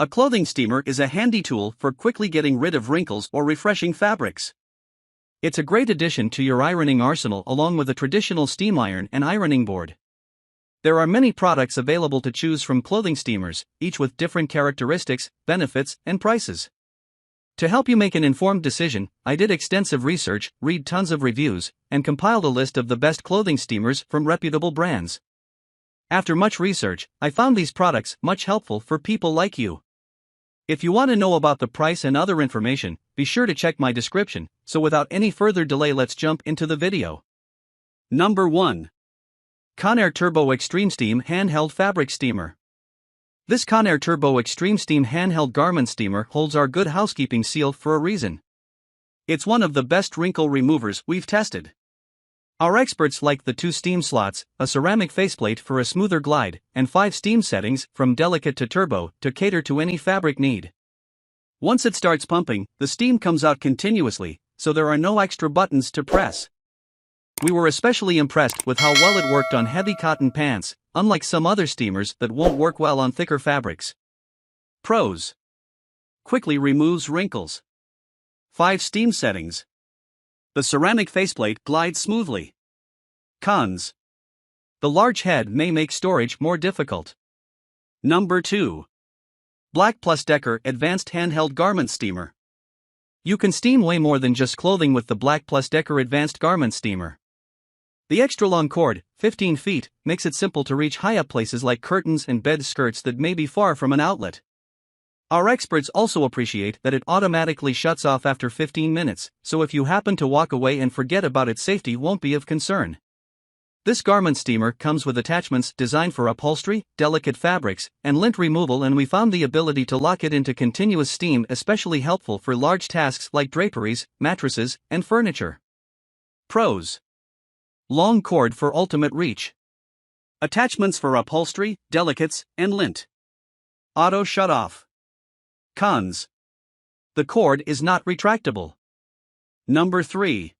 A clothing steamer is a handy tool for quickly getting rid of wrinkles or refreshing fabrics. It's a great addition to your ironing arsenal along with a traditional steam iron and ironing board. There are many products available to choose from clothing steamers, each with different characteristics, benefits, and prices. To help you make an informed decision, I did extensive research, read tons of reviews, and compiled a list of the best clothing steamers from reputable brands. After much research, I found these products much helpful for people like you. If you want to know about the price and other information, be sure to check my description. So without any further delay, let's jump into the video. Number 1. Conair Turbo Extreme Steam Handheld Fabric Steamer. This Conair Turbo Extreme Steam handheld garment steamer holds our Good Housekeeping seal for a reason. It's one of the best wrinkle removers we've tested. Our experts like the 2 steam slots, a ceramic faceplate for a smoother glide, and 5 steam settings from delicate to turbo to cater to any fabric need. Once it starts pumping, the steam comes out continuously, so there are no extra buttons to press. We were especially impressed with how well it worked on heavy cotton pants, unlike some other steamers that won't work well on thicker fabrics. Pros: quickly removes wrinkles. 5 steam settings. The ceramic faceplate glides smoothly. Cons: the large head may make storage more difficult. Number 2. Black Plus Decker Advanced Handheld Garment Steamer. You can steam way more than just clothing with the Black Plus Decker Advanced Garment Steamer. The extra long cord, 15 feet, makes it simple to reach high up places like curtains and bed skirts that may be far from an outlet. Our experts also appreciate that it automatically shuts off after 15 minutes, so if you happen to walk away and forget about its safety, won't be of concern. This garment steamer comes with attachments designed for upholstery, delicate fabrics, and lint removal, and we found the ability to lock it into continuous steam especially helpful for large tasks like draperies, mattresses, and furniture. Pros: long cord for ultimate reach. Attachments for upholstery, delicates, and lint. Auto shut-off. Cons: the cord is not retractable. Number 3.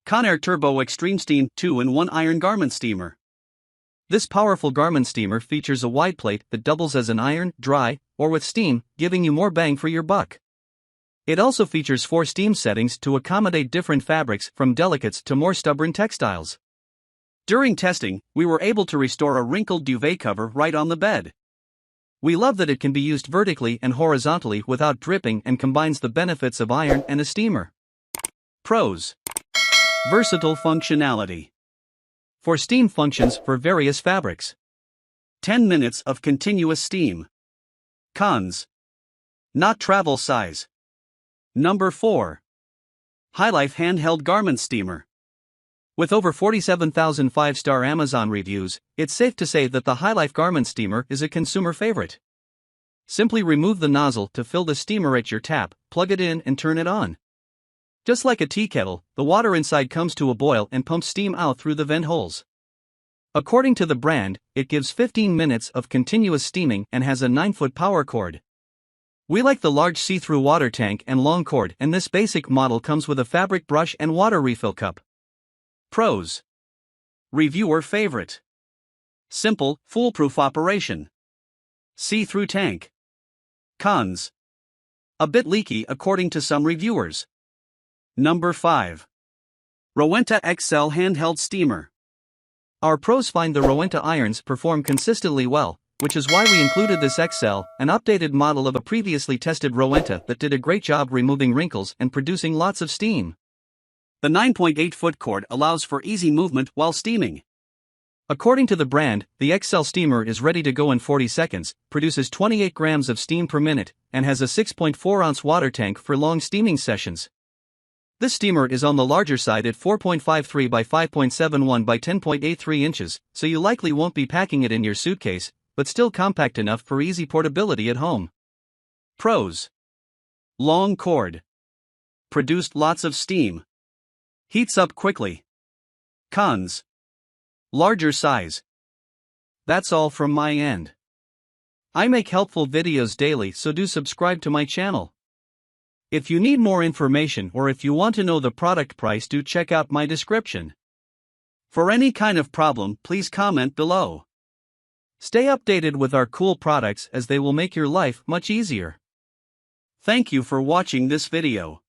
Conair Turbo Extreme Steam 2-in-1 Iron Garment Steamer. This powerful garment steamer features a wide plate that doubles as an iron, dry, or with steam, giving you more bang for your buck. It also features 4 steam settings to accommodate different fabrics from delicates to more stubborn textiles. During testing, we were able to restore a wrinkled duvet cover right on the bed. We love that it can be used vertically and horizontally without dripping and combines the benefits of iron and a steamer. Pros: versatile functionality. For steam functions for various fabrics. 10 minutes of continuous steam. Cons: not travel size. Number 4. HiLife Handheld Garment Steamer. With over 47,000 5-star Amazon reviews, it's safe to say that the HiLife Garment Steamer is a consumer favorite. Simply remove the nozzle to fill the steamer at your tap, plug it in and turn it on. Just like a tea kettle, the water inside comes to a boil and pumps steam out through the vent holes. According to the brand, it gives 15 minutes of continuous steaming and has a 9-foot power cord. We like the large see-through water tank and long cord, and this basic model comes with a fabric brush and water refill cup. Pros: reviewer favorite. Simple, foolproof operation. See-through tank. Cons: a bit leaky according to some reviewers. Number 5. Rowenta XL Handheld Steamer. Our pros find the Rowenta irons perform consistently well, which is why we included this XL, an updated model of a previously tested Rowenta that did a great job removing wrinkles and producing lots of steam. The 9.8-foot cord allows for easy movement while steaming. According to the brand, the XL steamer is ready to go in 40 seconds, produces 28 grams of steam per minute, and has a 6.4-ounce water tank for long steaming sessions. This steamer is on the larger side at 4.53 by 5.71 by 10.83 inches, so you likely won't be packing it in your suitcase, but still compact enough for easy portability at home. Pros: long cord. Produced lots of steam. Heats up quickly. Cons: larger size. That's all from my end. I make helpful videos daily, so do subscribe to my channel. If you need more information or if you want to know the product price, do check out my description. For any kind of problem, please comment below. Stay updated with our cool products as they will make your life much easier. Thank you for watching this video.